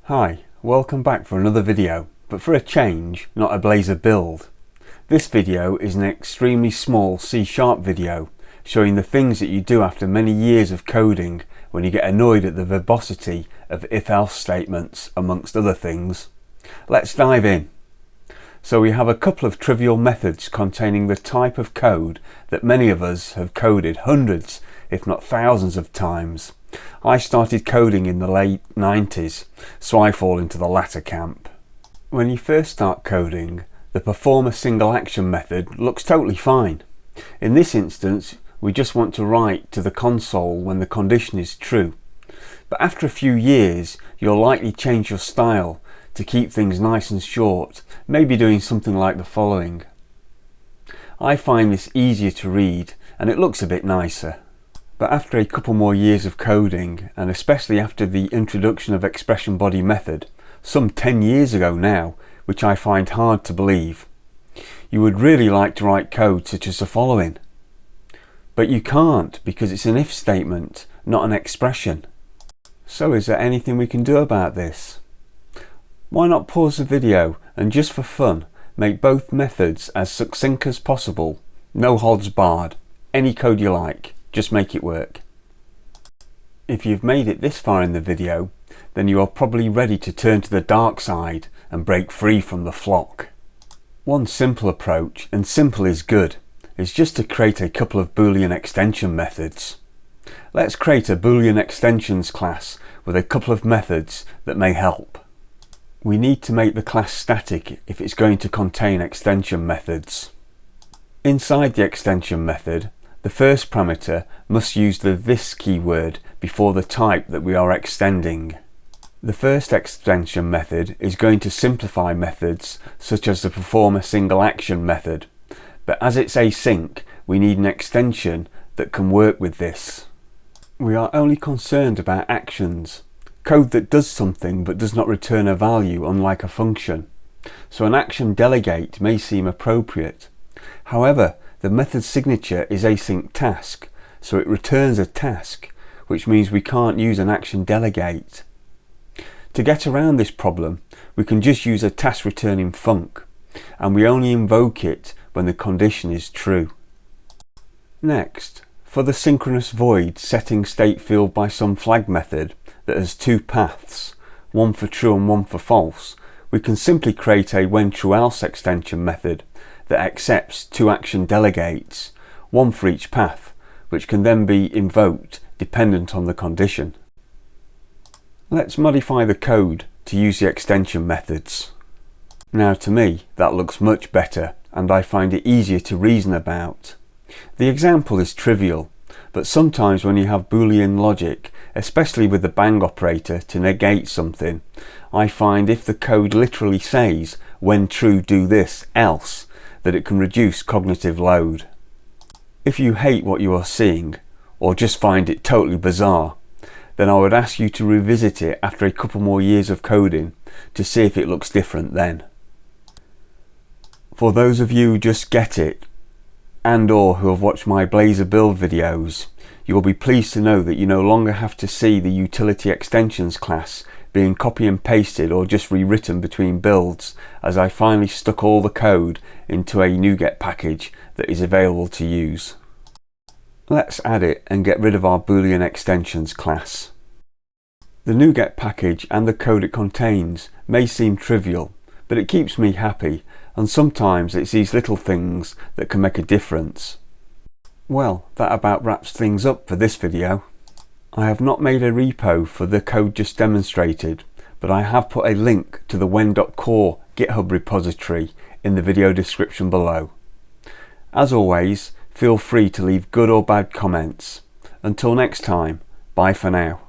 Hi, welcome back for another video, but for a change, not a Blazor build. This video is an extremely small C# video showing the things that you do after many years of coding when you get annoyed at the verbosity of if-else statements, amongst other things. Let's dive in. So we have a couple of trivial methods containing the type of code that many of us have coded hundreds, if not thousands of times. I started coding in the late 90s, so I fall into the latter camp. When you first start coding, the perform a single action method looks totally fine. In this instance, we just want to write to the console when the condition is true. But after a few years, you'll likely change your style to keep things nice and short, maybe doing something like the following. I find this easier to read and it looks a bit nicer. But after a couple more years of coding, and especially after the introduction of expression body method, some 10 years ago now, which I find hard to believe, you would really like to write code such as the following. But you can't because it's an if statement, not an expression. So is there anything we can do about this? Why not pause the video and just for fun, make both methods as succinct as possible, no holds barred, any code you like. Just make it work. If you've made it this far in the video, then you are probably ready to turn to the dark side and break free from the flock. One simple approach, and simple is good, is just to create a couple of Boolean extension methods. Let's create a Boolean extensions class with a couple of methods that may help. We need to make the class static if it's going to contain extension methods. Inside the extension method, the first parameter must use the this keyword before the type that we are extending. The first extension method is going to simplify methods such as the perform a single action method, but as it's async, we need an extension that can work with this. We are only concerned about actions, code that does something but does not return a value, unlike a function. So an action delegate may seem appropriate. However, the method signature is async task, so it returns a task, which means we can't use an action delegate. To get around this problem, we can just use a task returning func, and we only invoke it when the condition is true. Next, for the synchronous void setting state field by some flag method that has two paths, one for true and one for false, we can simply create a when.True_else extension method that accepts two action delegates, one for each path, which can then be invoked dependent on the condition. Let's modify the code to use the extension methods. Now to me that looks much better and I find it easier to reason about. The example is trivial, but sometimes when you have Boolean logic, especially with the bang operator to negate something, I find if the code literally says when true do this else, that it can reduce cognitive load. If you hate what you are seeing, or just find it totally bizarre, then I would ask you to revisit it after a couple more years of coding to see if it looks different then. For those of you who just get it, and or who have watched my Blazor build videos, you will be pleased to know that you no longer have to see the utility extensions class being copy and pasted or just rewritten between builds, as I finally stuck all the code into a Nuget package that is available to use. Let's add it and get rid of our Boolean extensions class. The Nuget package and the code it contains may seem trivial, but it keeps me happy, and sometimes it's these little things that can make a difference. Well, that about wraps things up for this video. I have not made a repo for the code just demonstrated, but I have put a link to the When.Core GitHub repository in the video description below. As always, feel free to leave good or bad comments. Until next time, bye for now.